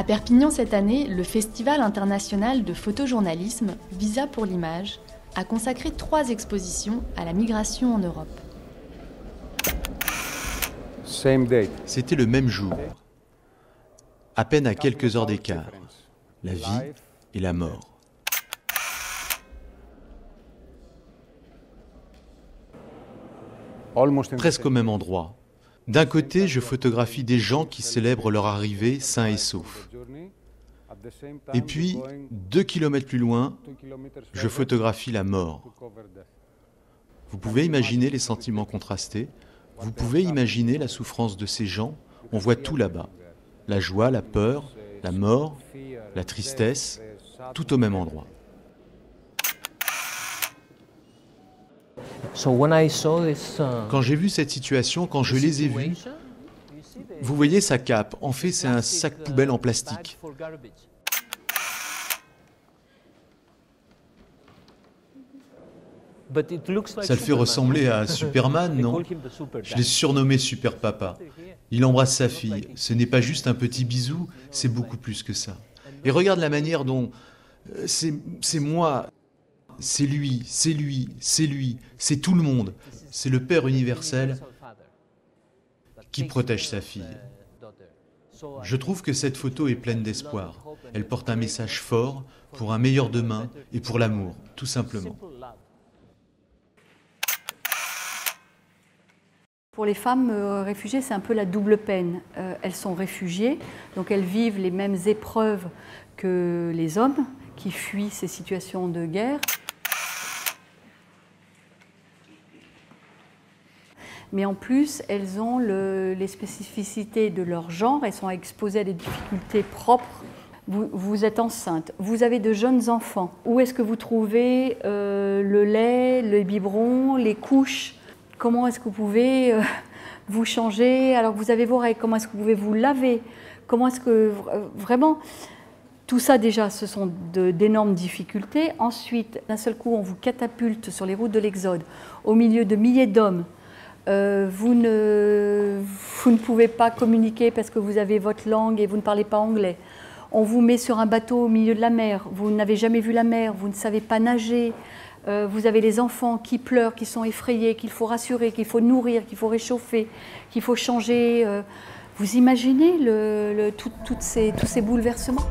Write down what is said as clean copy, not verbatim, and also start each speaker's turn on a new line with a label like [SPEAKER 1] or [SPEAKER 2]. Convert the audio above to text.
[SPEAKER 1] À Perpignan cette année, le Festival international de photojournalisme, Visa pour l'image, a consacré 3 expositions à la migration en Europe.
[SPEAKER 2] C'était le même jour, à peine à quelques heures d'écart, la vie et la mort. Presque au même endroit. D'un côté, je photographie des gens qui célèbrent leur arrivée sains et saufs. Et puis, 2 kilomètres plus loin, je photographie la mort. Vous pouvez imaginer les sentiments contrastés. Vous pouvez imaginer la souffrance de ces gens. On voit tout là-bas. La joie, la peur, la mort, la tristesse, tout au même endroit. Quand j'ai vu cette situation, quand je les ai vus, vous voyez sa cape. En fait, c'est un sac poubelle en plastique. Ça le fait ressembler à Superman, non? Je l'ai surnommé Super Papa. Il embrasse sa fille. Ce n'est pas juste un petit bisou, c'est beaucoup plus que ça. Et regarde la manière dont... C'est moi, c'est lui, c'est lui, c'est lui, c'est tout le monde. C'est le Père universel qui protège sa fille. Je trouve que cette photo est pleine d'espoir. Elle porte un message fort pour un meilleur demain et pour l'amour, tout simplement.
[SPEAKER 3] Pour les femmes réfugiées, c'est un peu la double peine. Elles sont réfugiées, donc elles vivent les mêmes épreuves que les hommes qui fuient ces situations de guerre. Mais en plus, elles ont les spécificités de leur genre, elles sont exposées à des difficultés propres. Vous êtes enceinte, vous avez de jeunes enfants. Où est-ce que vous trouvez le lait, les biberons, les couches? Comment est-ce que vous pouvez vous changer alors que vous avez vos règles? Comment est-ce que vous pouvez vous laver? Comment est-ce que vraiment... Tout ça déjà, ce sont d'énormes difficultés. Ensuite, d'un seul coup, on vous catapulte sur les routes de l'Exode, au milieu de milliers d'hommes. Vous ne pouvez pas communiquer parce que vous avez votre langue et vous ne parlez pas anglais. On vous met sur un bateau au milieu de la mer. Vous n'avez jamais vu la mer, vous ne savez pas nager. Vous avez les enfants qui pleurent, qui sont effrayés, qu'il faut rassurer, qu'il faut nourrir, qu'il faut réchauffer, qu'il faut changer. Vous imaginez tous ces bouleversements ?